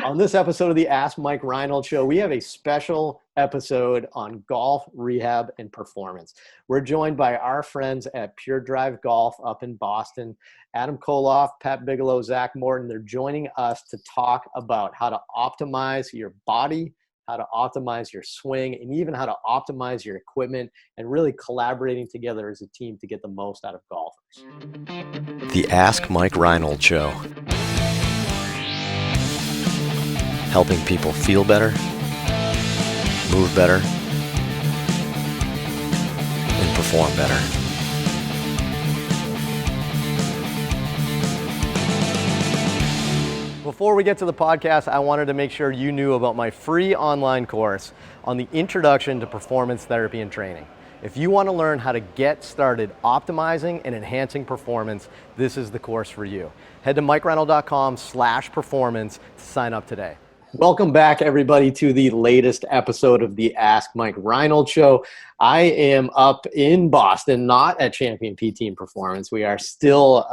On this episode of the Ask Mike Reinold Show, we have a special episode on golf, rehab, and performance. We're joined by our friends at Pure Drive Golf up in Boston, Adam Koloff, Pat Bigelow, Zach Morton. They're joining us to talk about how to optimize your body, how to optimize your swing, and even how to optimize your equipment, and really collaborating together as a team to get the most out of golfers. The Ask Mike Reinold Show. Helping people feel better, move better, and perform better. Before we get to the podcast, I wanted to make sure you knew about my free online course on the Introduction to Performance Therapy and Training. If you want to learn how to get started optimizing and enhancing performance, this is the course for you. Head to mikereinold.com/performance to sign up today. Welcome back, everybody, to the latest episode of the Ask Mike Reinold Show. I am up in Boston, not at Champion P Team Performance. We are still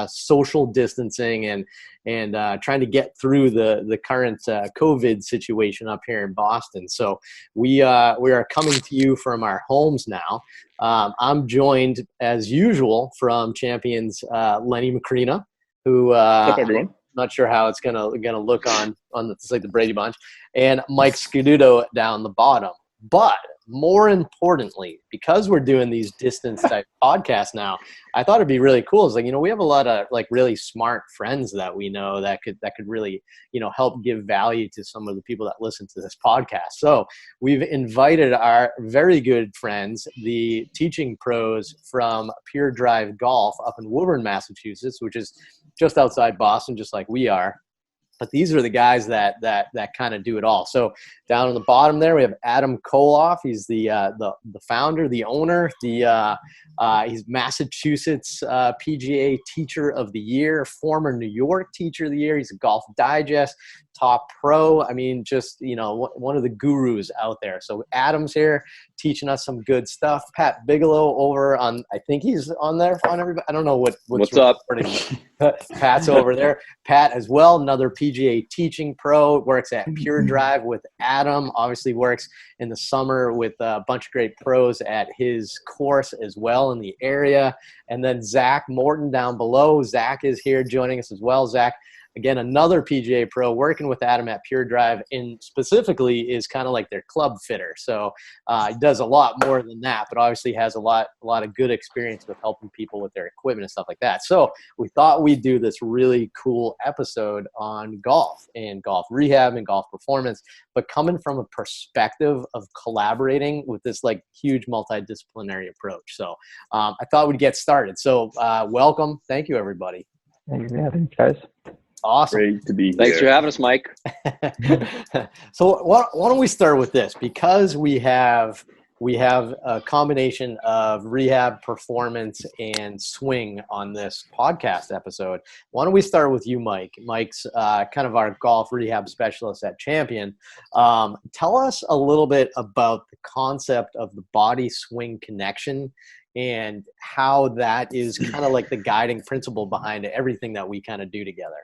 social distancing and trying to get through the current COVID situation up here in Boston. So we are coming to you from our homes now. I'm joined, as usual, from Champions Lenny Macrina, who What's up, everyone? Not sure how it's gonna look on it's like the Brady Bunch, and Mike Scuduto down the bottom. But more importantly, because we're doing these distance type podcasts now, I thought it'd be really cool. It's like, we have a lot of like really smart friends that we know that could really, help give value to some of the people that listen to this podcast. So we've invited our very good friends, the teaching pros from Pure Drive Golf up in Woburn, Massachusetts, which is just outside Boston, just like we are. But these are the guys that kind of do it all. So down on the bottom there, we have Adam Koloff. He's the founder, the owner. He's Massachusetts PGA Teacher of the Year, former New York Teacher of the Year. He's a Golf Digest top pro. I mean, just one of the gurus out there. So Adam's here teaching us some good stuff. Pat Bigelow over on, I think he's on there on everybody. I don't know what's up. Pat's over there. Pat as well, another PGA teaching pro, works at Pure Drive with Adam, obviously works in the summer with a bunch of great pros at his course as well in the area. And then Zach Morton down below. Zach is here joining us as well. Zach, again, another PGA pro working with Adam at Pure Drive, and specifically is kind of like their club fitter. So he does a lot more than that, but obviously has a lot of good experience with helping people with their equipment and stuff like that. So we thought we'd do this really cool episode on golf and golf rehab and golf performance, but coming from a perspective of collaborating with this like huge multidisciplinary approach. So I thought we'd get started. So welcome. Thank you, everybody. Thanks for having me, guys. Awesome. Great to be here. Thanks for having us, Mike. So why don't we start with this? Because we have a combination of rehab, performance, and swing on this podcast episode. Why don't we start with you, Mike? Mike's kind of our golf rehab specialist at Champion. Tell us a little bit about the concept of the body swing connection and how that is kind of like the guiding principle behind everything that we kind of do together.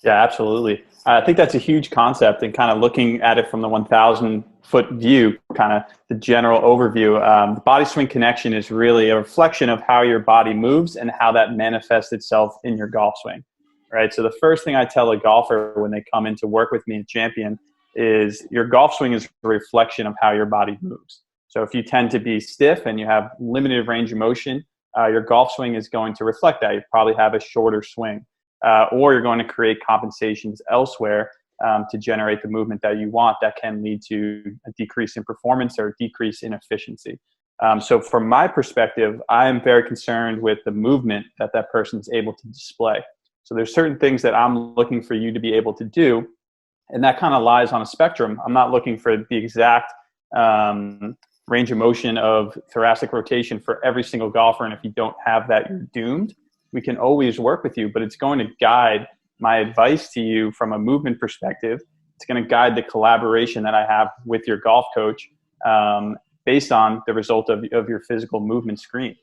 Yeah, absolutely. I think that's a huge concept, and kind of looking at it from the 1,000-foot view, kind of the general overview. The body swing connection is really a reflection of how your body moves and how that manifests itself in your golf swing, right? So the first thing I tell a golfer when they come in to work with me at Champion is your golf swing is a reflection of how your body moves. So if you tend to be stiff and you have limited range of motion, your golf swing is going to reflect that. You probably have a shorter swing. Or you're going to create compensations elsewhere to generate the movement that you want that can lead to a decrease in performance or a decrease in efficiency. So from my perspective, I am very concerned with the movement that that person is able to display. So there's certain things that I'm looking for you to be able to do, and that kind of lies on a spectrum. I'm not looking for the exact range of motion of thoracic rotation for every single golfer, and if you don't have that, you're doomed. We can always work with you, but it's going to guide my advice to you from a movement perspective. It's going to guide the collaboration that I have with your golf coach based on the result of your physical movement screen.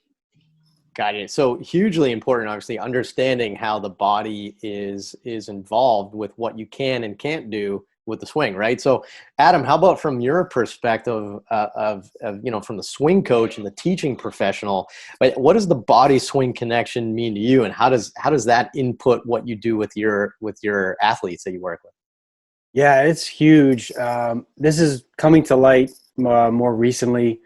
Got it. So hugely important, obviously, understanding how the body is involved with what you can and can't do with the swing, right? So, Adam, how about from your perspective of from the swing coach and the teaching professional, right, what does the body swing connection mean to you, and how does that input what you do with your athletes that you work with? Yeah, it's huge. This is coming to light more recently.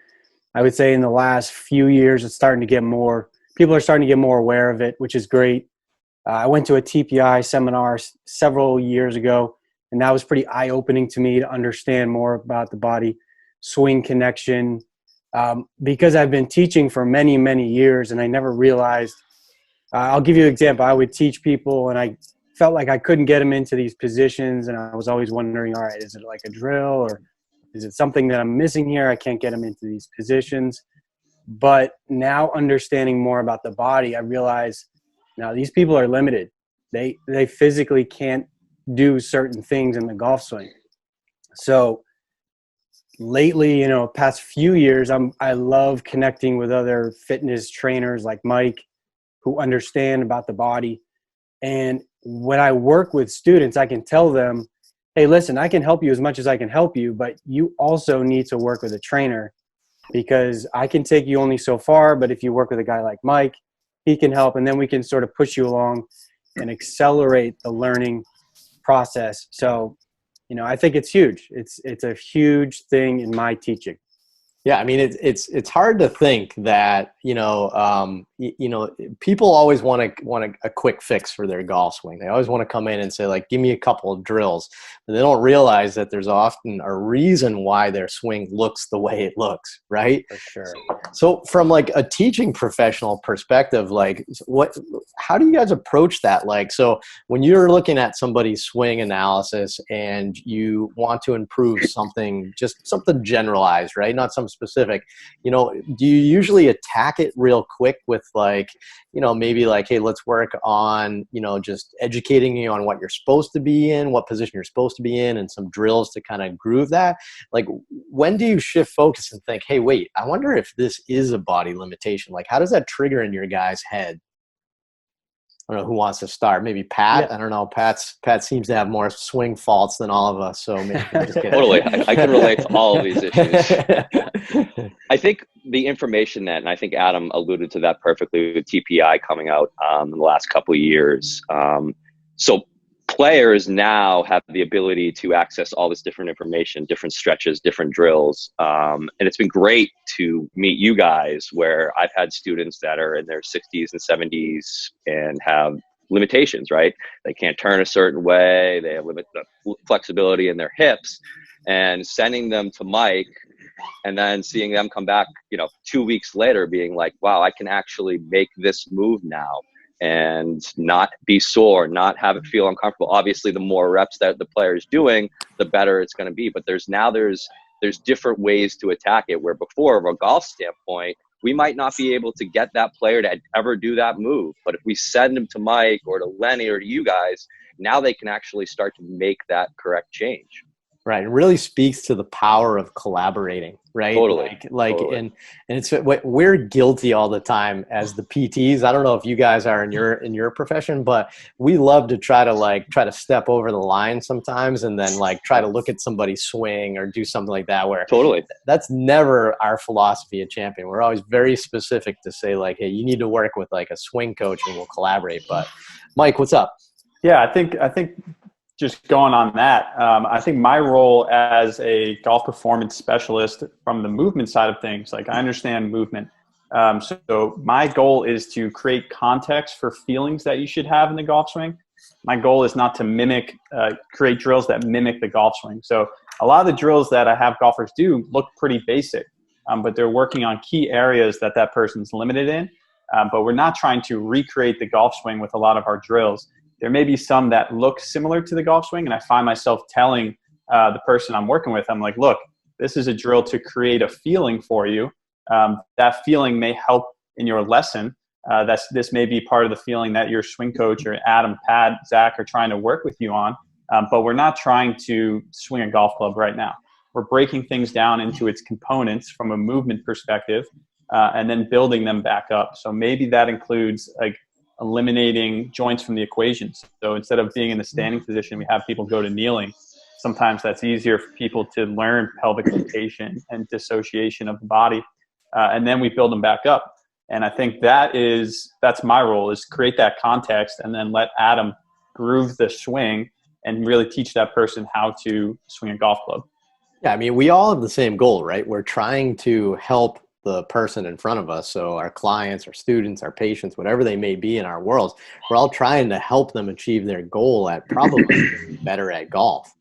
I would say in the last few years, it's starting to get more. People are starting to get more aware of it, which is great. I went to a TPI seminar several years ago, and that was pretty eye-opening to me to understand more about the body swing connection. Because I've been teaching for many, many years, and I never realized. I'll give you an example. I would teach people, and I felt like I couldn't get them into these positions, and I was always wondering, all right, is it like a drill, or is it something that I'm missing here? I can't get them into these positions. But now understanding more about the body, I realize now these people are limited. They physically can't do certain things in the golf swing. So lately, past few years, I love connecting with other fitness trainers like Mike who understand about the body. And when I work with students, I can tell them, hey, listen, I can help you as much as I can help you, but you also need to work with a trainer, because I can take you only so far, but if you work with a guy like Mike, he can help, and then we can sort of push you along and accelerate the learning process. So, I think it's huge. It's a huge thing in my teaching. Yeah, I mean, it's hard to think that people always want a quick fix for their golf swing. They always want to come in and say, like, give me a couple of drills, but they don't realize that there's often a reason why their swing looks the way it looks, right? For sure. So from like a teaching professional perspective, like how do you guys approach that? Like, so when you're looking at somebody's swing analysis and you want to improve something, just something generalized, right? Not some specific, do you usually attack it real quick with like, maybe like, hey, let's work on, just educating you on what you're supposed to be in, what position you're supposed to be in, and some drills to kind of groove that? Like, when do you shift focus and think, hey, wait, I wonder if this is a body limitation? Like, how does that trigger in your guy's head? I don't know who wants to start. Maybe Pat. Yeah. I don't know. Pat seems to have more swing faults than all of us. So maybe just get totally. I can relate to all of these issues. I think the information that, and I think Adam alluded to that perfectly with TPI coming out in the last couple of years. So players now have the ability to access all this different information, different stretches, different drills. And it's been great to meet you guys, where I've had students that are in their 60s and 70s and have limitations, right? They can't turn a certain way. They have limited flexibility in their hips, and sending them to Mike and then seeing them come back, 2 weeks later being like, wow, I can actually make this move now and not be sore, not have it feel uncomfortable. Obviously, the more reps that the player is doing, the better it's going to be. But there's different ways to attack it, where before, from a golf standpoint, we might not be able to get that player to ever do that move. But if we send them to Mike or to Lenny or to you guys, now they can actually start to make that correct change. Right. It really speaks to the power of collaborating, right? Totally. Totally. And it's, we're guilty all the time as the PTs. I don't know if you guys are in your profession, but we love to try to step over the line sometimes, and then like try to look at somebody's swing or do something like that, where totally, that's never our philosophy at Champion. We're always very specific to say like, hey, you need to work with like a swing coach and we'll collaborate. But Mike, what's up? Yeah, I think just going on that, I think my role as a golf performance specialist from the movement side of things, like I understand movement. So my goal is to create context for feelings that you should have in the golf swing. My goal is not to create drills that mimic the golf swing. So a lot of the drills that I have golfers do look pretty basic, but they're working on key areas that person's limited in. But we're not trying to recreate the golf swing with a lot of our drills. There may be some that look similar to the golf swing, and I find myself telling the person I'm working with, I'm like, look, this is a drill to create a feeling for you. That feeling may help in your lesson. This may be part of the feeling that your swing coach or Adam, Pat, Zach are trying to work with you on, but we're not trying to swing a golf club right now. We're breaking things down into its components from a movement perspective, and then building them back up. So maybe that includes like eliminating joints from the equation. So instead of being in the standing position, we have people go to kneeling. Sometimes that's easier for people to learn pelvic rotation and dissociation of the body. And then we build them back up. And I think that's my role, is create that context and then let Adam groove the swing and really teach that person how to swing a golf club. Yeah, I mean, we all have the same goal, right? We're trying to help the person in front of us. So our clients, our students, our patients, whatever they may be in our worlds, we're all trying to help them achieve their goal at probably being better at golf,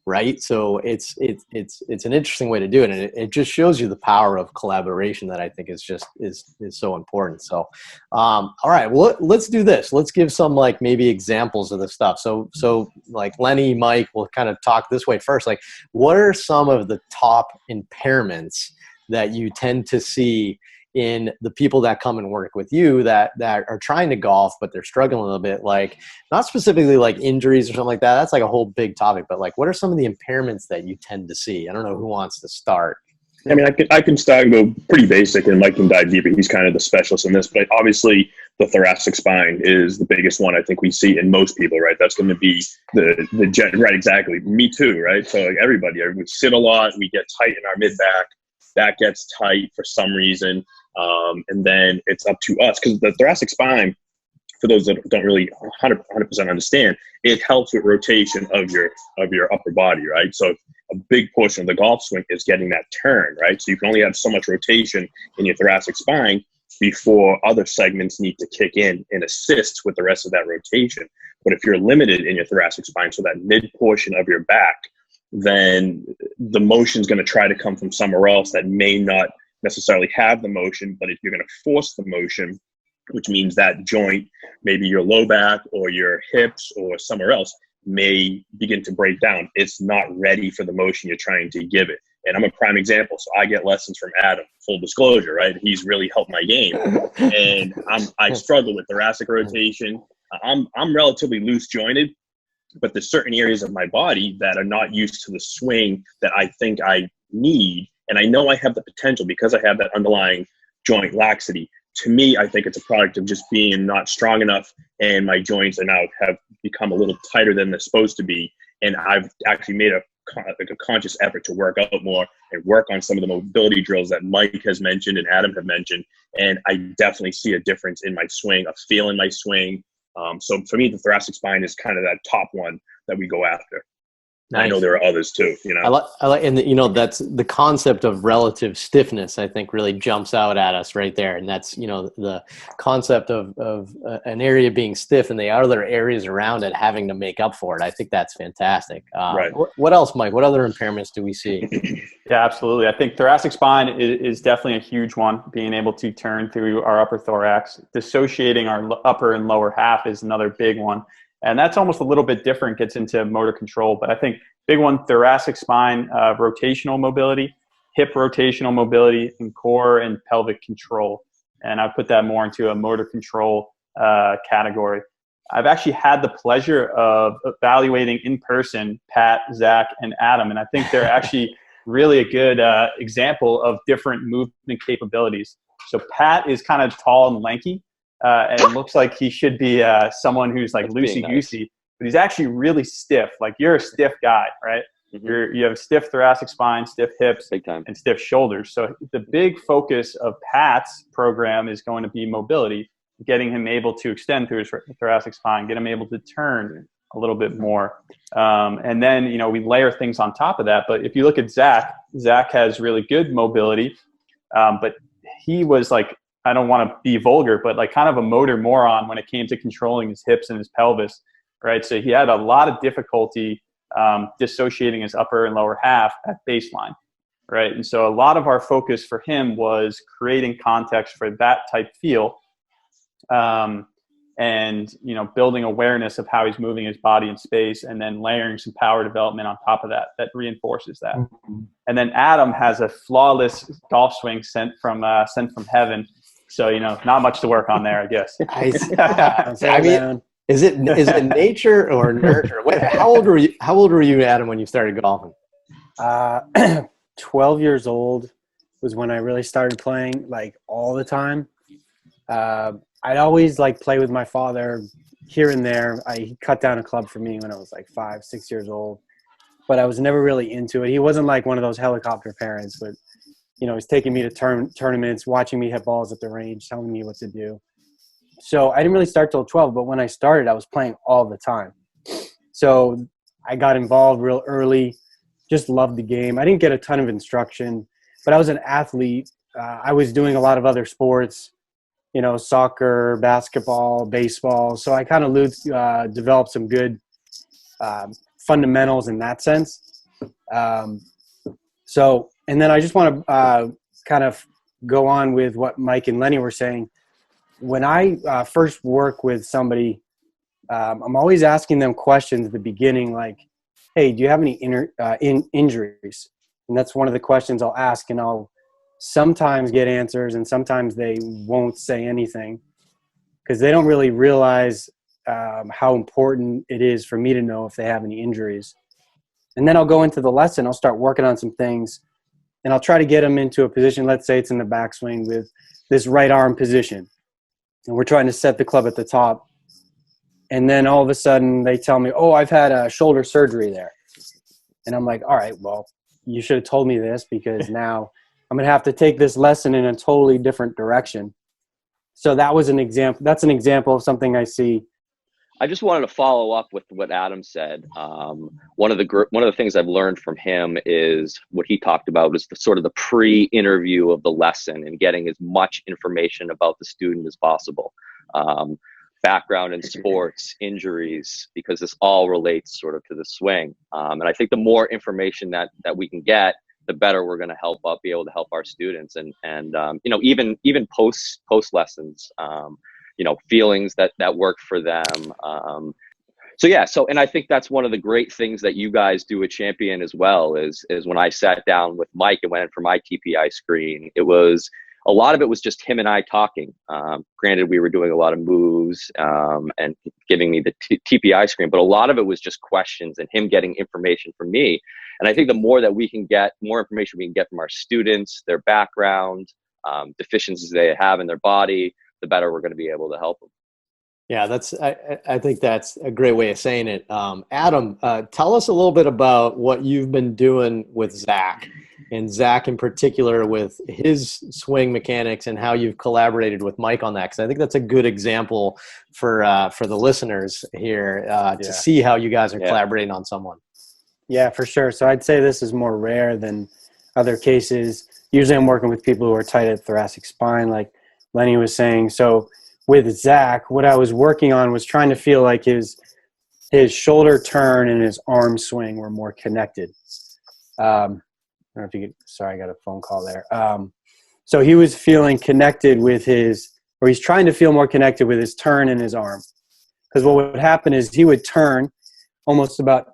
right? So it's an interesting way to do it, and it just shows you the power of collaboration that I think is so important. So, all right, well, let's do this. Let's give some like maybe examples of the stuff. So like Lenny, Mike, we'll kind of talk this way first. Like, what are some of the top impairments that you tend to see in the people that come and work with you that are trying to golf, but they're struggling a little bit? Like, not specifically like injuries or something like that. That's like a whole big topic, but like, what are some of the impairments that you tend to see? I don't know who wants to start. I mean, I can start and go pretty basic, and Mike can dive deeper. He's kind of the specialist in this, but obviously the thoracic spine is the biggest one I think we see in most people, right? That's going to be right, exactly. Me too, right? So like everybody, we sit a lot, we get tight in our mid back, that gets tight for some reason. And then it's up to us, because the thoracic spine, for those that don't really 100% understand, it helps with rotation of your upper body, right? So a big portion of the golf swing is getting that turn, right? So you can only have so much rotation in your thoracic spine before other segments need to kick in and assist with the rest of that rotation. But if you're limited in your thoracic spine, so that mid portion of your back, then the motion's going to try to come from somewhere else that may not necessarily have the motion. But if you're going to force the motion, which means that joint, maybe your low back or your hips or somewhere else, may begin to break down. It's not ready for the motion you're trying to give it. And I'm a prime example. So I get lessons from Adam, full disclosure, right? He's really helped my game. And I struggle with thoracic rotation. I'm relatively loose jointed, but there's certain areas of my body that are not used to the swing that I think I need. And I know I have the potential because I have that underlying joint laxity. To me, I think it's a product of just being not strong enough, and my joints are now have become a little tighter than they're supposed to be. And I've actually made a conscious effort to work out more and work on some of the mobility drills that Mike has mentioned and Adam have mentioned. And I definitely see a difference in my swing, a feel in my swing. So for me, the thoracic spine is kind of that top one that we go after. Nice. I know there are others too, you know. I like, and you know, that's the concept of relative stiffness, I think, really jumps out at us right there. And that's, you know, the concept of an area being stiff and the other areas around it having to make up for it. I think that's fantastic. Right. What else, Mike? What other impairments do we see? Yeah, absolutely. I think thoracic spine is definitely a huge one. Being able to turn through our upper thorax, dissociating our upper and lower half is another big one. And that's almost a little bit different, gets into motor control. But I think big one, thoracic spine, rotational mobility, hip rotational mobility, and core and pelvic control. And I put that more into a motor control category. I've actually had the pleasure of evaluating in person Pat, Zach, and Adam. And I think they're actually really a good example of different movement capabilities. So Pat is kind of tall and lanky. And it looks like he should be someone who's like loosey-goosey, nice. But he's actually really stiff. Like, you're a stiff guy, right? Mm-hmm. You have stiff thoracic spine, stiff hips, big time, and stiff shoulders. So the big focus of Pat's program is going to be mobility, getting him able to extend through his thoracic spine, get him able to turn a little bit more. And then, you know, we layer things on top of that. But if you look at Zach has really good mobility, but he was like, I don't want to be vulgar, but like kind of a motor moron when it came to controlling his hips and his pelvis, right? So he had a lot of difficulty dissociating his upper and lower half at baseline, right? And so a lot of our focus for him was creating context for that type feel, and, you know, building awareness of how he's moving his body in space, and then layering some power development on top of that reinforces that. Mm-hmm. And then Adam has a flawless golf swing sent from heaven. So, you know, not much to work on there, I guess. I mean, is it nature or nurture? How old were you, Adam, when you started golfing? 12 years old. It was when I really started playing like all the time. I'd always like play with my father here and there. He cut down a club for me when I was like 5, 6 years old, but I was never really into it. He wasn't like one of those helicopter parents, but he's taking me to tournaments, watching me hit balls at the range, telling me what to do. So I didn't really start till 12, but when I started, I was playing all the time. So I got involved real early, just loved the game. I didn't get a ton of instruction, but I was an athlete. I was doing a lot of other sports, soccer, basketball, baseball. So I kind of developed some good fundamentals in that sense. And then I just want to kind of go on with what Mike and Lenny were saying. When I first work with somebody, I'm always asking them questions at the beginning, like, hey, do you have any injuries? And that's one of the questions I'll ask, and I'll sometimes get answers, and sometimes they won't say anything because they don't really realize how important it is for me to know if they have any injuries. And then I'll go into the lesson. I'll start working on some things, and I'll try to get them into a position. Let's say it's in the backswing with this right arm position, and we're trying to set the club at the top. And then all of a sudden they tell me, oh, I've had a shoulder surgery there. And I'm like, all right, well, you should have told me this because now I'm going to have to take this lesson in a totally different direction. So that was an example. That's an example of something I see. I just wanted to follow up with what Adam said. One of the things I've learned from him is what he talked about is the sort of the pre-interview of the lesson and getting as much information about the student as possible. Background in sports, injuries, because this all relates sort of to the swing. And I think the more information that we can get, the better we're going to be able to help our students. And even post lessons, feelings that work for them. And I think that's one of the great things that you guys do at Champion as well is when I sat down with Mike and went in for my TPI screen, a lot of it was just him and I talking. Granted, we were doing a lot of moves and giving me the TPI screen, but a lot of it was just questions and him getting information from me. And I think the more that we can get, more information we can get from our students, their background, deficiencies they have in their body, the better we're going to be able to help them. Yeah, I think that's a great way of saying it. Adam, tell us a little bit about what you've been doing with Zach, and Zach in particular with his swing mechanics and how you've collaborated with Mike on that. Because I think that's a good example for the listeners here to see how you guys are collaborating on someone. Yeah, for sure. So I'd say this is more rare than other cases. Usually I'm working with people who are tight at thoracic spine, like Lenny was saying. So with Zach, what I was working on was trying to feel like his shoulder turn and his arm swing were more connected. I don't know if you could, sorry, I got a phone call there. So he was feeling connected with he's trying to feel more connected with his turn and his arm. Because what would happen is he would turn almost about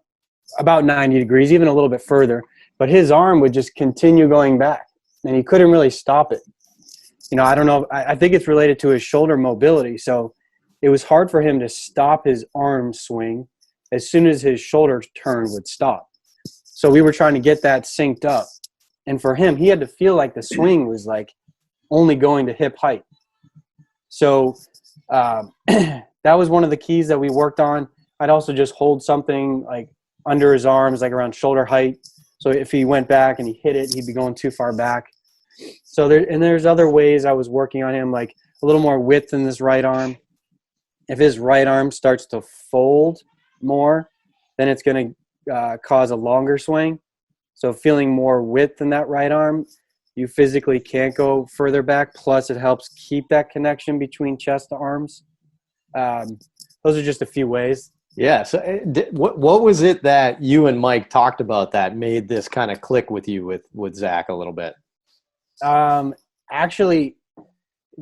90 degrees, even a little bit further, but his arm would just continue going back, and he couldn't really stop it. I don't know. I think it's related to his shoulder mobility. So it was hard for him to stop his arm swing as soon as his shoulder turn would stop. So we were trying to get that synced up. And for him, he had to feel like the swing was like only going to hip height. So that was one of the keys that we worked on. I'd also just hold something like under his arms, like around shoulder height. So if he went back and he hit it, he'd be going too far back. So there's other ways I was working on him, like a little more width in this right arm. If his right arm starts to fold more, then it's going to cause a longer swing. So feeling more width in that right arm, you physically can't go further back. Plus, it helps keep that connection between chest to arms. Those are just a few ways. Yeah. So what was it that you and Mike talked about that made this kind of click with you with Zach a little bit? Actually,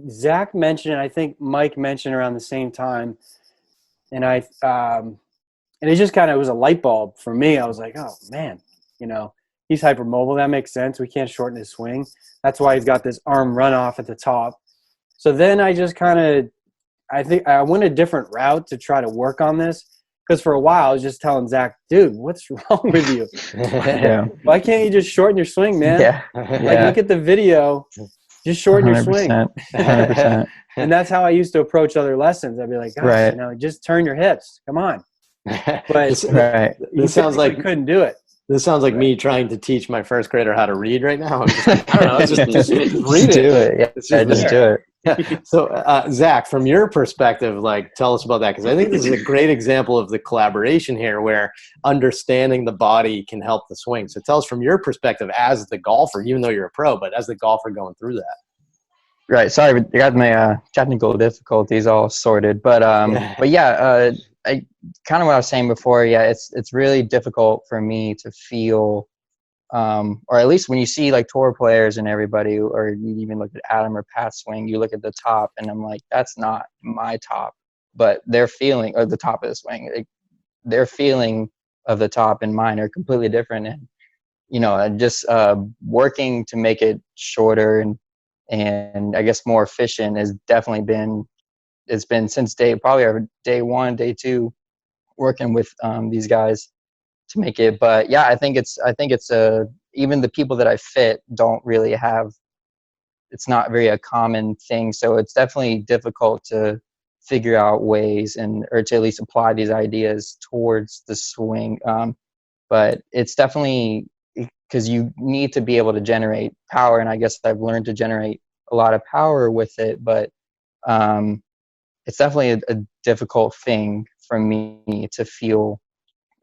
Zach mentioned it. I think Mike mentioned around the same time, and it just kind of was a light bulb for me. I was like, oh man, he's hypermobile. That makes sense. We can't shorten his swing. That's why he's got this arm runoff at the top. So then I just I think I went a different route to try to work on this, Because for a while I was just telling Zach, dude, what's wrong with you? Yeah. Why can't you just shorten your swing, man? Yeah. Like, look at the video. Just shorten your swing. 100%. And that's how I used to approach other lessons. I'd be like, gosh, Right. just turn your hips. Come on. But Right. This sounds like couldn't do it. This sounds like me trying to teach my first grader how to read right now. I don't know. Just read do it. it. Yeah, just do it. Yeah. So, Zach, from your perspective, like, tell us about that, because I think this is a great example of the collaboration here, where understanding the body can help the swing. So, tell us from your perspective as the golfer, even though you're a pro, but as the golfer going through that. Right. Sorry, I got my technical difficulties all sorted, but yeah, I kind of what I was saying before. Yeah, it's really difficult for me to feel, or at least when you see like tour players and everybody, or you even look at Adam or Pat's swing, you look at the top, and I'm like, that's not my top, but their feeling, or the top of the swing, their feeling of the top and mine are completely different, and just working to make it shorter and I guess more efficient has definitely been, it's been since probably day one, day two, working with these guys to make it. But yeah, I think it's even the people that I fit don't really have, it's not very a common thing. So it's definitely difficult to figure out ways or to at least apply these ideas towards the swing. But it's definitely, because you need to be able to generate power, and I guess I've learned to generate a lot of power with it, but it's definitely a difficult thing for me to feel,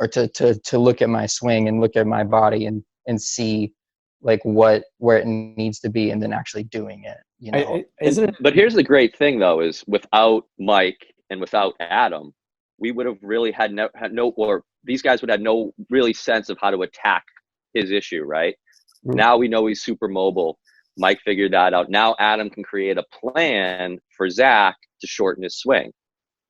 or to look at my swing and look at my body and see like where it needs to be, and then actually doing it. Isn't it? But here's the great thing, though, is without Mike and without Adam, we would have really had no, or these guys would have no really sense of how to attack his issue, right? Mm-hmm. Now we know he's super mobile. Mike figured that out. Now Adam can create a plan for Zach to shorten his swing.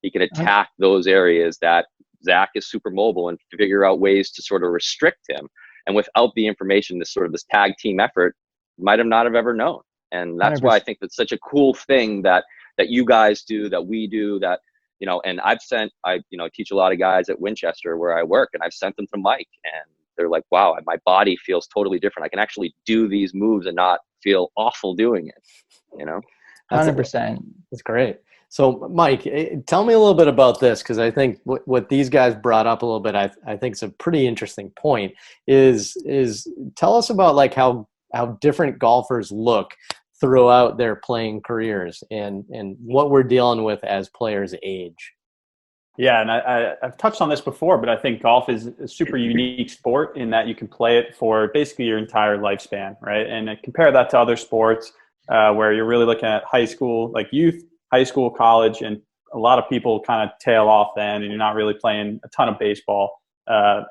He can attack those areas that Zach is super mobile and figure out ways to sort of restrict him. And without the information, this tag team effort might have not have ever known. And that's 100%. Why I think that's such a cool thing that you guys do, that we do, that, and I teach a lot of guys at Winchester where I work, and I've sent them to Mike, and they're like, wow, my body feels totally different. I can actually do these moves and not feel awful doing it, 100%. That's great. So, Mike, tell me a little bit about this, because I think what these guys brought up a little bit, I think it's a pretty interesting point, is tell us about like how different golfers look throughout their playing careers and what we're dealing with as players age. Yeah, and I've touched on this before, but I think golf is a super unique sport in that you can play it for basically your entire lifespan, right? And I compare that to other sports where you're really looking at high school, like youth, high school, college, and a lot of people kind of tail off then, and you're not really playing a ton of baseball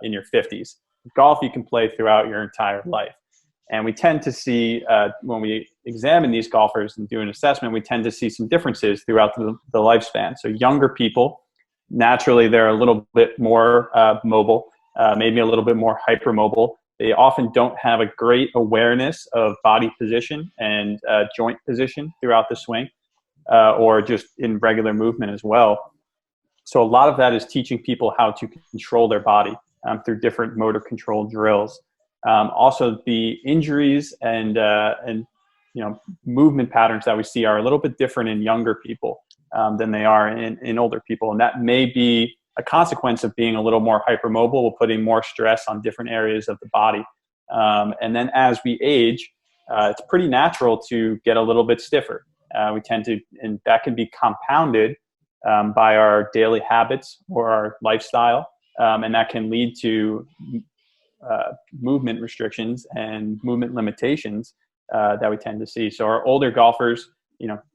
in your 50s. Golf, you can play throughout your entire life. And we tend to see, when we examine these golfers and do an assessment, we tend to see some differences throughout the lifespan. So younger people, naturally, they're a little bit more mobile, maybe a little bit more hypermobile. They often don't have a great awareness of body position and joint position throughout the swing, or just in regular movement as well. So a lot of that is teaching people how to control their body through different motor control drills. Also, the injuries and movement patterns that we see are a little bit different in younger people than they are in older people. And that may be a consequence of being a little more hypermobile, putting more stress on different areas of the body. And then as we age, it's pretty natural to get a little bit stiffer. We tend to, and that can be compounded by our daily habits or our lifestyle. And that can lead to movement restrictions and movement limitations that we tend to see. So our older golfers,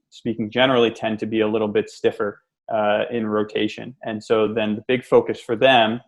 speaking generally, tend to be a little bit stiffer in rotation. And so then the big focus for them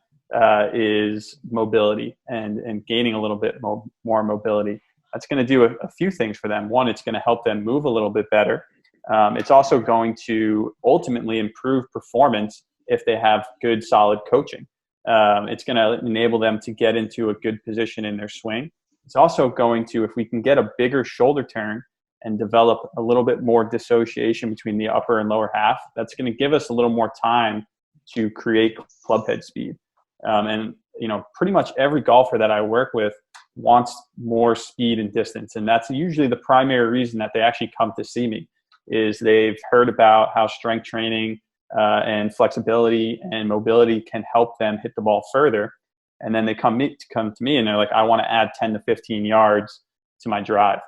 is mobility and gaining a little bit more mobility. That's going to do a few things for them. One, it's going to help them move a little bit better. It's also going to ultimately improve performance if they have good, solid coaching. It's going to enable them to get into a good position in their swing. It's also going to, if we can get a bigger shoulder turn and develop a little bit more dissociation between the upper and lower half, that's going to give us a little more time to create club head speed. And, pretty much every golfer that I work with wants more speed and distance. And that's usually the primary reason that they actually come to see me, is they've heard about how strength training and flexibility and mobility can help them hit the ball further. And then they come to me and they're like, I want to add 10 to 15 yards to my drive.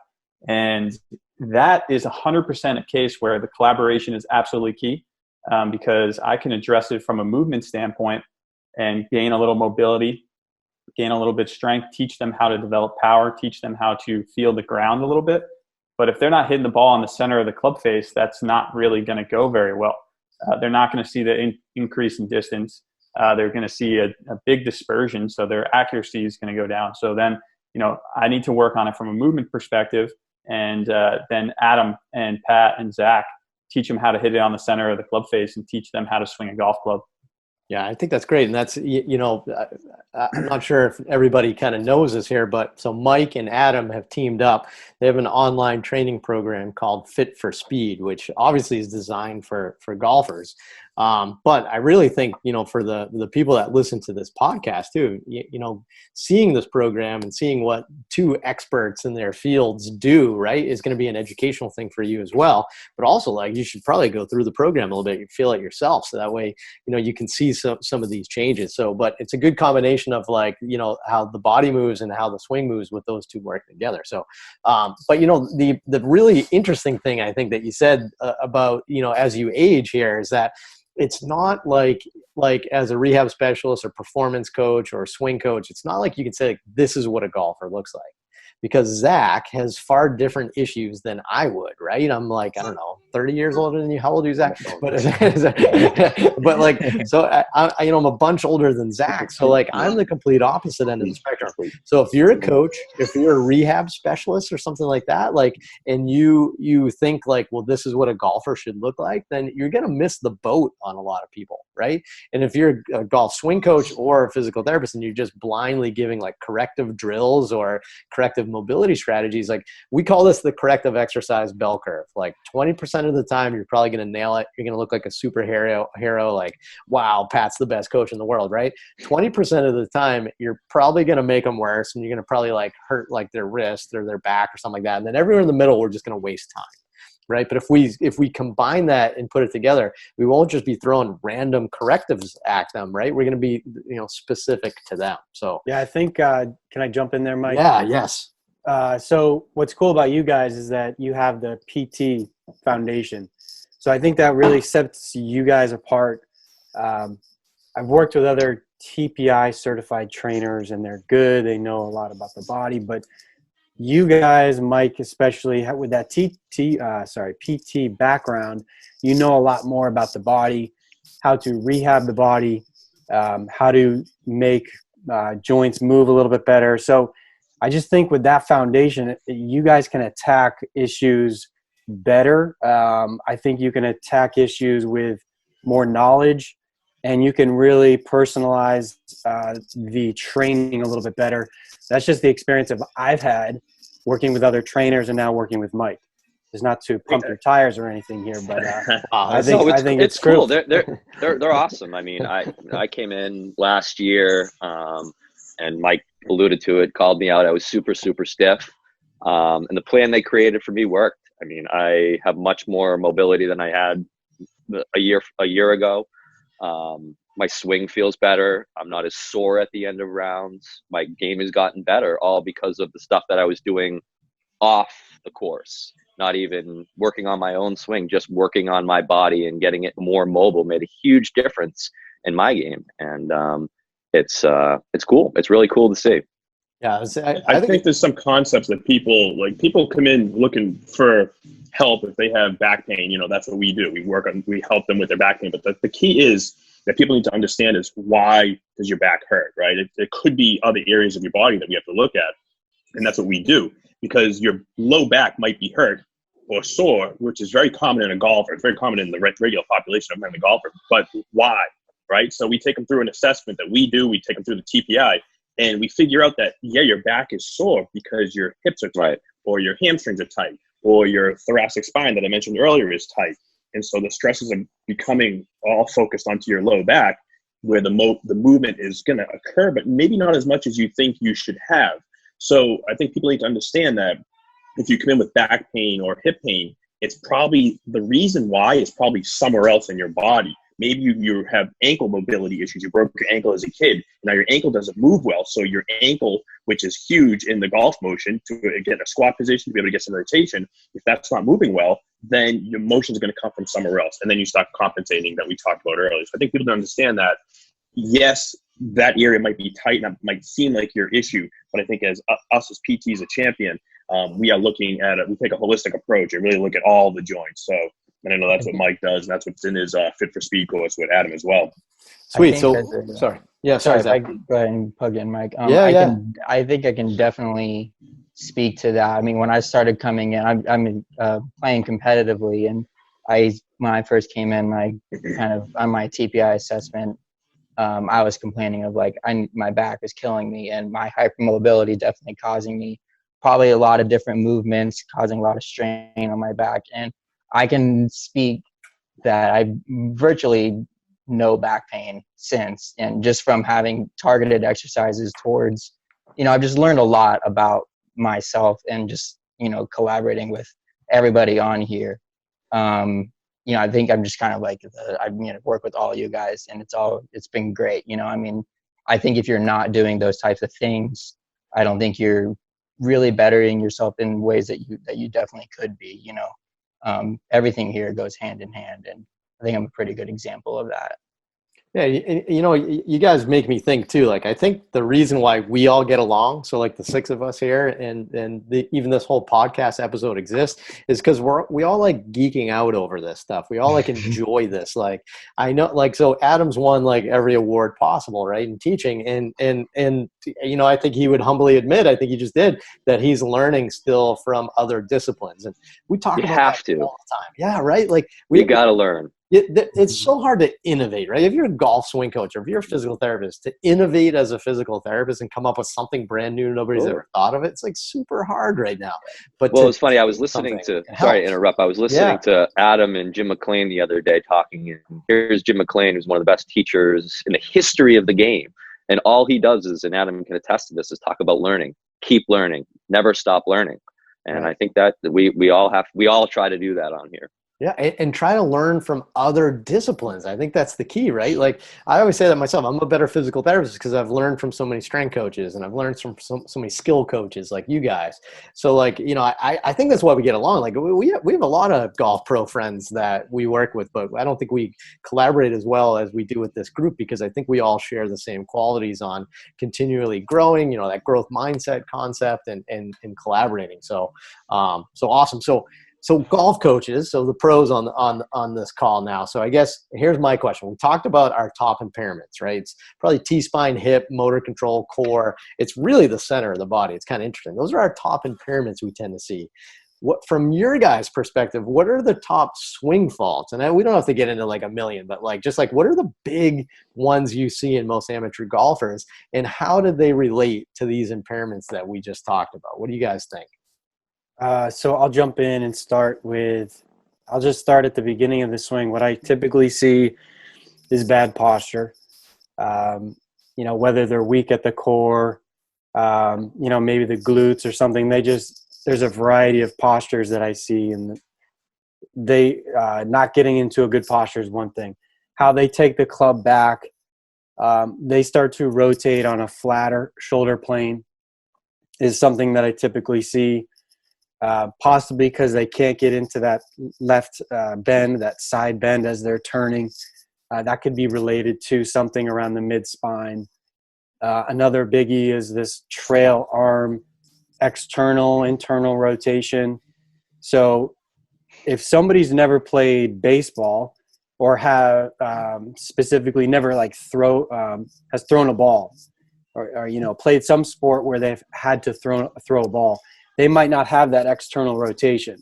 And that is 100% a case where the collaboration is absolutely key, because I can address it from a movement standpoint and gain a little mobility, gain a little bit of strength, teach them how to develop power, teach them how to feel the ground a little bit. But if they're not hitting the ball on the center of the club face, that's not really going to go very well. They're not going to see the increase in distance. They're going to see a big dispersion, so their accuracy is going to go down. So then, I need to work on it from a movement perspective, and then Adam and Pat and Zach teach them how to hit it on the center of the club face and teach them how to swing a golf club. Yeah, I think that's great. And that's, I'm not sure if everybody kind of knows this here, but so Mike and Adam have teamed up. They have an online training program called Fit for Speed, which obviously is designed for golfers. But I really think, for the people that listen to this podcast too, seeing this program and seeing what two experts in their fields do, right, is going to be an educational thing for you as well. But also, you should probably go through the program a little bit, you feel it yourself. So that way, you can see some of these changes. So, but it's a good combination of how the body moves and how the swing moves with those two working together. So, but the really interesting thing I think that you said about, as you age here is that it's not like as a rehab specialist or performance coach or swing coach, it's not like you can say this is what a golfer looks like, because Zach has far different issues than I would, right? I'm I don't know, 30 years older than you. How old are you, Zach? But so I'm a bunch older than Zach. So I'm the complete opposite end of the spectrum. So if you're a coach, if you're a rehab specialist or something like that, and you think well, this is what a golfer should look like, then you're going to miss the boat on a lot of people, right? And if you're a golf swing coach or a physical therapist and you're just blindly giving corrective drills or corrective mobility strategies, we call this the corrective exercise bell curve. 20% of the time you're probably going to nail it, you're going to look like a superhero, wow, Pat's the best coach in the world, right? 20% of the time you're probably going to make them worse, and you're going to probably hurt their wrist or their back or something like that. And then everywhere in the middle, we're just going to waste time, right? But if we combine that and put it together, we won't just be throwing random correctives at them, right? We're going to be specific to them. So yeah, I think can I jump in there, Mike? Yeah, yes. So what's cool about you guys is that you have the PT foundation. So I think that really sets you guys apart. I've worked with other TPI certified trainers, and they're good. They know a lot about the body, but you guys, Mike, especially with that PT background, you know a lot more about the body, how to rehab the body, how to make joints move a little bit better. So I just think with that foundation, you guys can attack issues better. I think you can attack issues with more knowledge, and you can really personalize the training a little bit better. That's just the experience I've had working with other trainers and now working with Mike. It's not to pump your tires or anything here, but I think it's cool. They're awesome. I mean, I came in last year, and Mike alluded to it, called me out. I was super, super stiff. And the plan they created for me worked. I mean, I have much more mobility than I had a year ago. My swing feels better. I'm not as sore at the end of rounds. My game has gotten better, all because of the stuff that I was doing off the course. Not even working on my own swing, just working on my body and getting it more mobile made a huge difference in my game. And it's cool. It's really cool to see. Yeah, I think there's some concepts that people come in looking for help if they have back pain. That's what we do. We help them with their back pain. But the key is that people need to understand is, why does your back hurt, right? It could be other areas of your body that we have to look at. And that's what we do, because your low back might be hurt or sore, which is very common in a golfer. It's very common in the regular population of a golfer. But why, right? So we take them through an assessment that we do. We take them through the TPI, and we figure out that, your back is sore because your hips are tight, or your hamstrings are tight, or your thoracic spine that I mentioned earlier is tight. And so the stresses are becoming all focused onto your low back, where the movement is going to occur, but maybe not as much as you think you should have. So I think people need to understand that if you come in with back pain or hip pain, it's probably the reason why is probably somewhere else in your body. Maybe you have ankle mobility issues. You broke your ankle as a kid. Now your ankle doesn't move well. So your ankle, which is huge in the golf motion, to get a squat position, to be able to get some rotation, if that's not moving well, then your motion is going to come from somewhere else. And then you start compensating that we talked about earlier. So I think people don't understand that, yes, that area might be tight and it might seem like your issue. But I think as us as PTs, a champion, we are looking at it. We take a holistic approach and really look at all the joints. So, and I know that's what Mike does, and that's what's in his Fit for Speed course with Adam as well. Sweet. So, sorry. Yeah, sorry. If I could go ahead and plug in, Mike. I think I can definitely speak to that. I mean, when I started coming in, I'm playing competitively, and when I first came in, I kind of on my TPI assessment, I was complaining of like my back was killing me, and my hypermobility definitely causing me probably a lot of different movements, causing a lot of strain on my back. And I can speak that I virtually no back pain since, and just from having targeted exercises towards, I've just learned a lot about myself and just, collaborating with everybody on here. I think I'm just kind of like, I work with all you guys, and it's been great. I think if you're not doing those types of things, I don't think you're really bettering yourself in ways that you definitely could be. Everything here goes hand in hand, and I think I'm a pretty good example of that. Yeah, you guys make me think too. Like, I think the reason why we all get along, so like the six of us here, and even this whole podcast episode exists, is because we all like geeking out over this stuff. We all like enjoy this. Like, I know, like, so Adam's won like every award possible, right, in teaching, and I think he would humbly admit, I think he just did, that he's learning still from other disciplines, and we talk about that all the time. Yeah, right. Like we got to learn. It's so hard to innovate, right? If you're a golf swing coach or if you're a physical therapist, to innovate as a physical therapist and come up with something brand new nobody's ever thought of, it's like super hard right now. But it's funny. I was listening to, sorry to interrupt. I was listening to Adam and Jim McLean the other day talking. And here's Jim McLean, who's one of the best teachers in the history of the game. And all he does is, and Adam can attest to this, is talk about learning, keep learning, never stop learning. And I think that we all try to do that on here. Yeah, and try to learn from other disciplines. I think that's the key, right? Like, I always say that myself. I'm a better physical therapist because I've learned from so many strength coaches, and I've learned from so many skill coaches like you guys. So, like, I think that's why we get along. Like, we have a lot of golf pro friends that we work with, but I don't think we collaborate as well as we do with this group, because I think we all share the same qualities on continually growing, that growth mindset concept and collaborating. So awesome. So golf coaches, so the pros on this call now. So I guess here's my question. We talked about our top impairments, right? It's probably T-spine, hip, motor control, core. It's really the center of the body. It's kind of interesting. Those are our top impairments we tend to see. What, from your guys' perspective, what are the top swing faults? And we don't have to get into like a million, but like, just like, what are the big ones you see in most amateur golfers, and how do they relate to these impairments that we just talked about? What do you guys think? So I'll jump in and I'll just start at the beginning of the swing. What I typically see is bad posture. Whether they're weak at the core, maybe the glutes or something. There's a variety of postures that I see, and they not getting into a good posture is one thing. How they take the club back, they start to rotate on a flatter shoulder plane is something that I typically see. Possibly because they can't get into that left bend, that side bend as they're turning. That could be related to something around the mid-spine. Another biggie is this trail arm internal rotation. So if somebody's never played baseball or have specifically never like has thrown a ball or played some sport where they've had to throw a ball, they might not have that external rotation.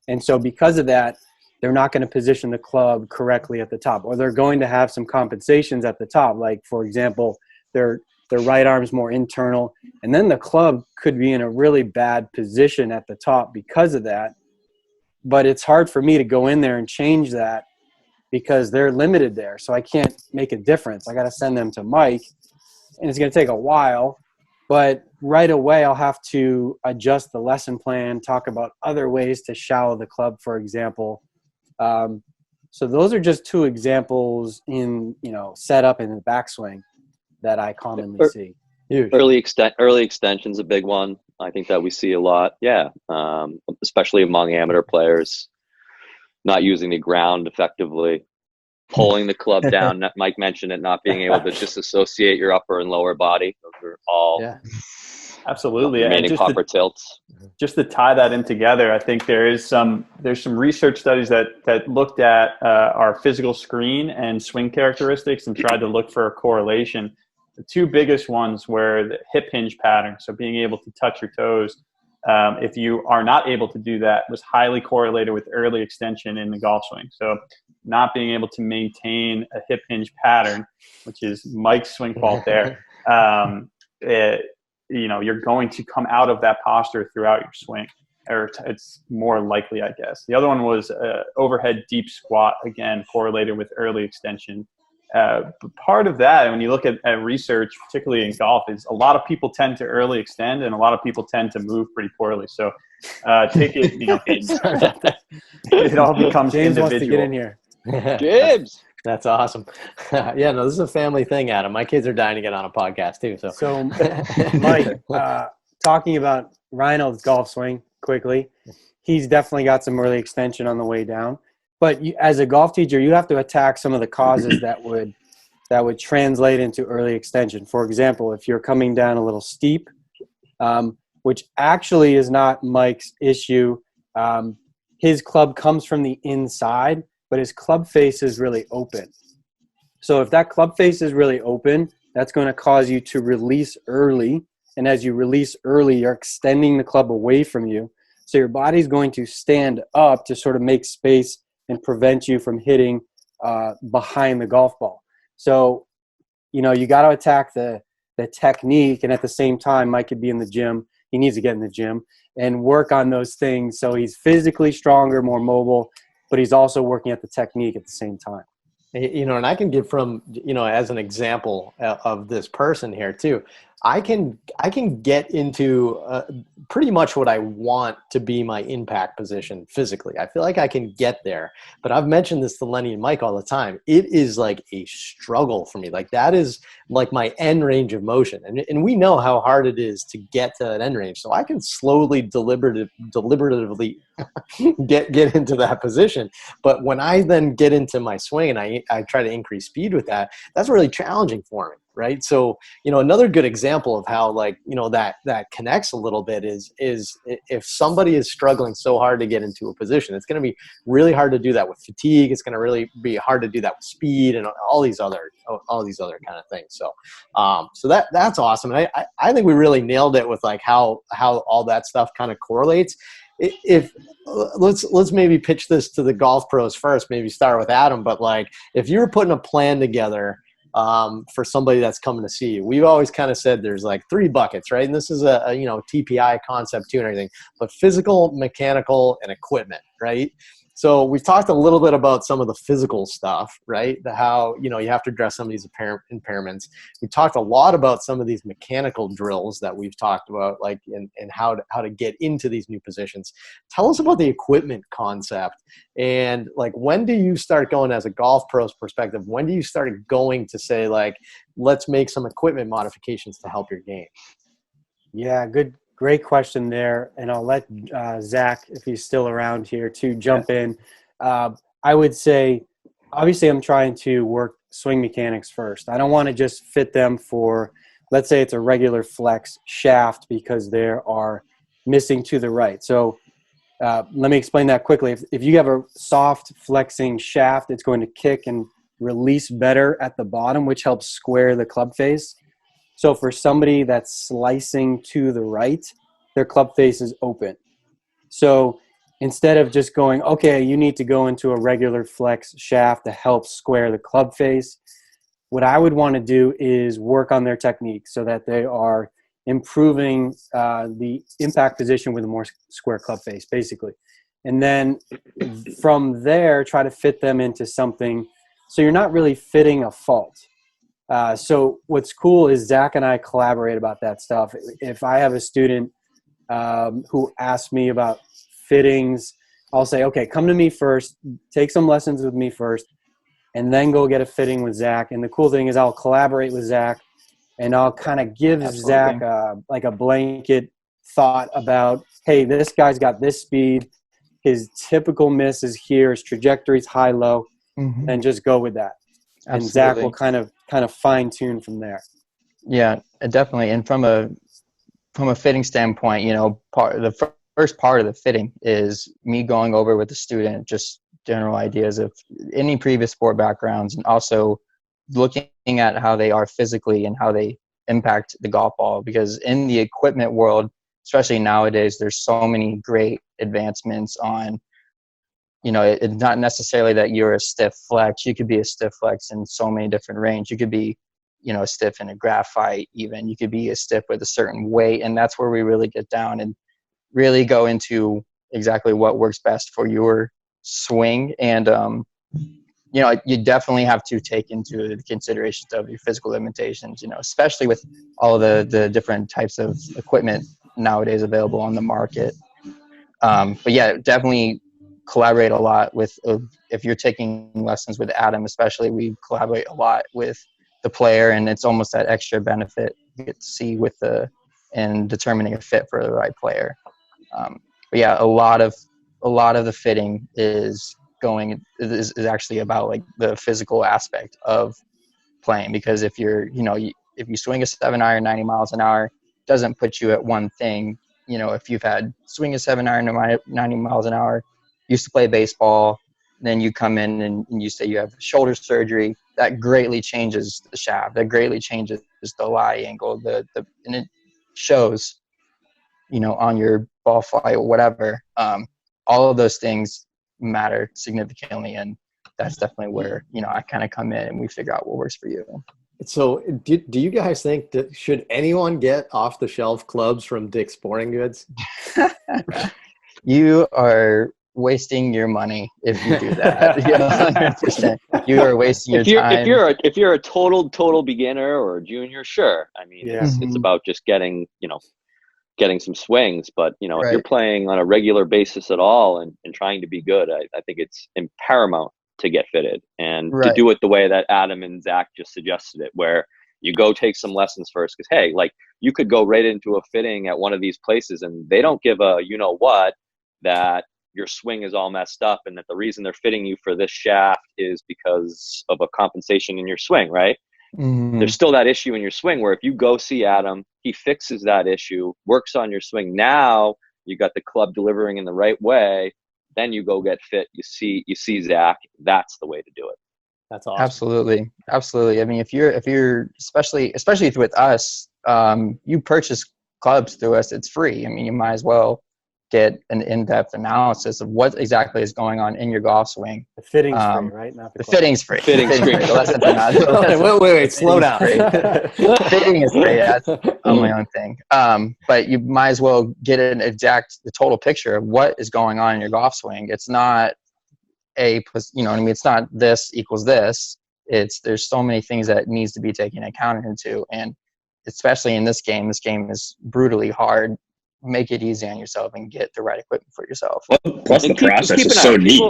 And so because of that, they're not going to position the club correctly at the top, or they're going to have some compensations at the top. Like, for example, their right arm's more internal, and then the club could be in a really bad position at the top because of that. but it's hard for me to go in there and change that because they're limited there. So I can't make a difference. I got to send them to Mike, and it's going to take a while. But right away, I'll have to adjust the lesson plan, talk about other ways to shallow the club, for example. So those are just two examples in, setup and in the backswing that I commonly see. Huge. Early extension's a big one. I think that we see a lot. Yeah. Especially among amateur players, not using the ground effectively, pulling the club down. Mike mentioned it, not being able to disassociate your upper and lower body. Those are all absolutely remaining copper tilts. Just to tie that in together, I think there's some research studies that looked at our physical screen and swing characteristics and tried to look for a correlation. The two biggest ones were the hip hinge pattern, so being able to touch your toes. If you are not able to do that, was highly correlated with early extension in the golf swing. So not being able to maintain a hip hinge pattern, which is Mike's swing fault there, you're going to come out of that posture throughout your swing, or it's more likely, I guess. The other one was overhead deep squat, again, correlated with early extension. But part of that, when you look at research, particularly in golf, is a lot of people tend to early extend and a lot of people tend to move pretty poorly. So take it, it all becomes James individual. wants to get in here. Gibbs. That's awesome. Yeah, no, this is a family thing, Adam. My kids are dying to get on a podcast too. So Mike, talking about Reinold's golf swing quickly, he's definitely got some early extension on the way down. But as a golf teacher, you have to attack some of the causes that would translate into early extension. For example, if you're coming down a little steep, which actually is not Mike's issue, his club comes from the inside, but his club face is really open. So if that club face is really open, that's going to cause you to release early. And as you release early, you're extending the club away from you. So your body's going to stand up to sort of make space and prevent you from hitting behind the golf ball. So, you got to attack the technique. And at the same time, Mike could be in the gym. He needs to get in the gym and work on those things. So he's physically stronger, more mobile, but he's also working at the technique at the same time. And I can give from, as an example of this person here too, I can get into pretty much what I want to be my impact position physically. I feel like I can get there, but I've mentioned this to Lenny and Mike all the time. It is like a struggle for me. Like that is like my end range of motion. And we know how hard it is to get to that end range. So I can slowly, deliberatively get into that position. But when I then get into my swing and I try to increase speed with that, that's really challenging for me. Right. So, another good example of how that connects a little bit is if somebody is struggling so hard to get into a position, it's going to be really hard to do that with fatigue. It's going to really be hard to do that with speed and all these other kind of things. So, that's awesome. And I think we really nailed it with like how all that stuff kind of correlates. If let's maybe pitch this to the golf pros first, maybe start with Adam, but like if you're putting a plan together for somebody that's coming to see you, we've always kind of said there's like 3 buckets, right? And this is a TPI concept too and everything, but physical, mechanical, and equipment, right? So we've talked a little bit about some of the physical stuff, right? How, you have to address some of these impairments. We talked a lot about some of these mechanical drills that we've talked about, like, and how to get into these new positions. Tell us about the equipment concept and like, when do you start going as a golf pro's perspective? When do you start going to say like, let's make some equipment modifications to help your game? Yeah, great question there. And I'll let Zach, if he's still around here, to jump in. I would say, obviously, I'm trying to work swing mechanics first. I don't want to just fit them for, let's say it's a regular flex shaft because they are missing to the right. So let me explain that quickly. If you have a soft flexing shaft, it's going to kick and release better at the bottom, which helps square the club face. So for somebody that's slicing to the right, their club face is open. So instead of just going, okay, you need to go into a regular flex shaft to help square the club face, what I would want to do is work on their technique so that they are improving the impact position with a more square club face, basically. And then from there, try to fit them into something. So you're not really fitting a fault. So what's cool is Zach and I collaborate about that stuff. If I have a student who asks me about fittings, I'll say, okay, come to me first, take some lessons with me first, and then go get a fitting with Zach. And the cool thing is I'll collaborate with Zach, and I'll kind of give Zach like a blanket thought about, hey, this guy's got this speed. His typical miss is here. His trajectory is high-low, and just go with that. Absolutely. And Zach will kind of fine-tune from there. Yeah, definitely. And from a fitting standpoint, the first part of the fitting is me going over with the student just general ideas of any previous sport backgrounds, and also looking at how they are physically and how they impact the golf ball. Because in the equipment world, especially nowadays, there's so many great advancements on, it's not necessarily that you're a stiff flex. You could be a stiff flex in so many different range. You could be, a stiff in a graphite even. You could be a stiff with a certain weight. And that's where we really get down and really go into exactly what works best for your swing. And, you definitely have to take into the considerations of your physical limitations, especially with all the different types of equipment nowadays available on the market. But yeah, definitely collaborate a lot with, if you're taking lessons with Adam, especially, we collaborate a lot with the player, and it's almost that extra benefit you get to see in determining a fit for the right player. But yeah, a lot of the fitting is actually about like the physical aspect of playing, because if if you swing a 7-iron 90 miles an hour, doesn't put you at one thing. If you've had swing a 7-iron 90 miles an hour, used to play baseball, then you come in and you say you have shoulder surgery, that greatly changes the shaft, that greatly changes the lie angle, and it shows, on your ball flight or whatever. All of those things matter significantly, and that's definitely where, I kind of come in and we figure out what works for you. So do you guys think that should anyone get off the shelf clubs from Dick's Sporting Goods? You are wasting your money if you do that. 100%. You are wasting your time. If you're a total beginner or a junior, sure. I mean, it's about just getting some swings. But if you're playing on a regular basis at all and trying to be good, I think it's paramount to get fitted and to do it the way that Adam and Zach just suggested it, where you go take some lessons first. Because hey, like, you could go right into a fitting at one of these places and they don't give a that your swing is all messed up and that the reason they're fitting you for this shaft is because of a compensation in your swing, right? There's still that issue in your swing where if you go see Adam, he fixes that issue, works on your swing. Now you got the club delivering in the right way. Then you go get fit. You see Zach. That's the way to do it. That's awesome. Absolutely. I mean, if you're especially with us, you purchase clubs through us, it's free. I mean, you might as well get an in-depth analysis of what exactly is going on in your golf swing. The fitting's free, right? Not the fitting's free. Fitting's free. Wait, slow down. Fitting is free. That's on my own thing. But you might as well get the total picture of what is going on in your golf swing. It's not it's not this equals this. There's so many things that needs to be taken account into, and especially in this game is brutally hard. Make it easy on yourself and get the right equipment for yourself. Plus the process is so neat.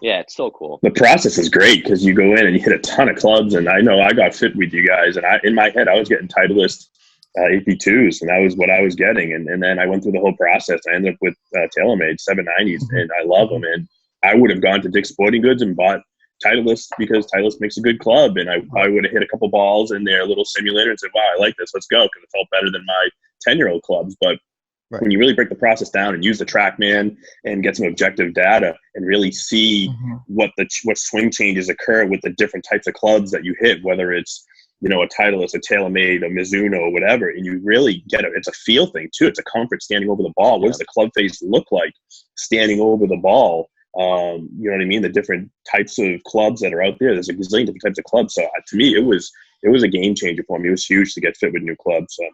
Yeah, it's so cool. The process is great because you go in and you hit a ton of clubs. And I know I got fit with you guys, and in my head I was getting Titleist AP2s, and that was what I was getting. And then I went through the whole process. I ended up with TaylorMade 790s, and I love them. And I would have gone to Dick's Sporting Goods and bought Titleist because Titleist makes a good club, and I would have hit a couple balls in their little simulator and said, "Wow, I like this. Let's go," because it felt better than my 10-year-old clubs. But when you really break the process down and use the TrackMan and get some objective data and really see what swing changes occur with the different types of clubs that you hit, whether it's a Titleist, a TaylorMade, a Mizuno, or whatever, and you really get it's a feel thing too. It's a comfort standing over the ball. What does the club face look like standing over the ball? You know what I mean? The different types of clubs that are out there. There's a gazillion different types of clubs. So to me, it was a game changer for me. It was huge to get fit with new clubs. So.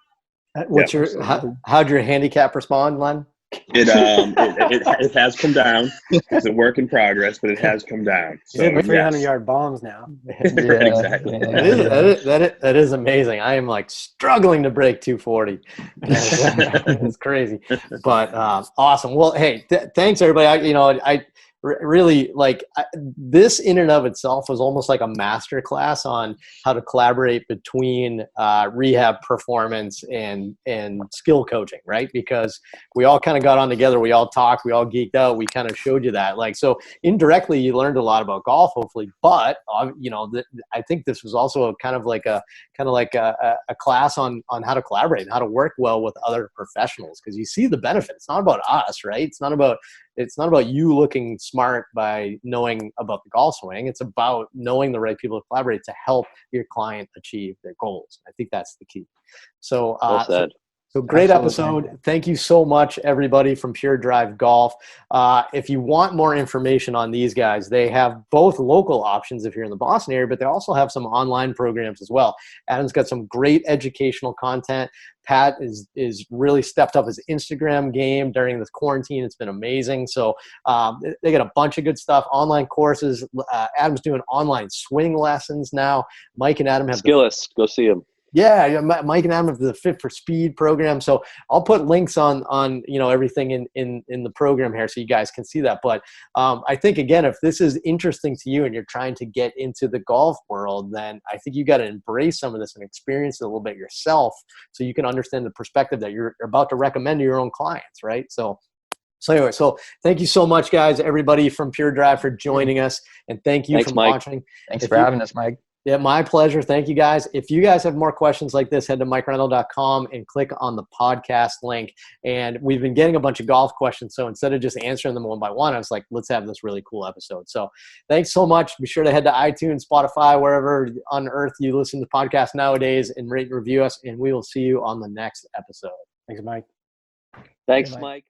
How'd your handicap respond, Len? It has come down. It's a work in progress, but it has come down. He's hitting 300-yard bombs now. Exactly. That is amazing. I am like struggling to break 240. It's crazy, but awesome. Well, hey, thanks everybody. I really this in and of itself was almost like a master class on how to collaborate between rehab, performance, and skill coaching, right? Because we all kind of got on together, we all talked, we all geeked out, we kind of showed you that. So indirectly you learned a lot about golf, hopefully, but I think this was also kind of like a class on how to collaborate and how to work well with other professionals, because you see the benefit. It's not about us, right? It's not about you looking smart by knowing about the golf swing. It's about knowing the right people to collaborate to help your client achieve their goals. I think that's the key. So, well said. So great Absolutely. episode. Thank you so much, everybody from Pure Drive Golf. If you want more information on these guys, they have both local options if you're in the Boston area, but they also have some online programs as well. Adam's got some great educational content. Pat is really stepped up his Instagram game during this quarantine. It's been amazing. So they got a bunch of good stuff, online courses. Adam's doing online swing lessons now. Mike and Adam have Skillist. Go see him. Yeah, Mike and Adam have the Fit for Speed program. So I'll put links on everything in the program here so you guys can see that. But I think, again, if this is interesting to you and you're trying to get into the golf world, then I think you got to embrace some of this and experience it a little bit yourself so you can understand the perspective that you're about to recommend to your own clients, right? So anyway, thank you so much, guys, everybody from Pure Drive for joining us. And thank you for watching. Thanks for having us, Mike. Yeah, my pleasure. Thank you, guys. If you guys have more questions like this, head to MikeReinold.com and click on the podcast link. And we've been getting a bunch of golf questions. So instead of just answering them one by one, I was like, let's have this really cool episode. So thanks so much. Be sure to head to iTunes, Spotify, wherever on earth you listen to podcasts nowadays, and rate and review us. And we will see you on the next episode. Thanks, Mike. Thanks, Mike.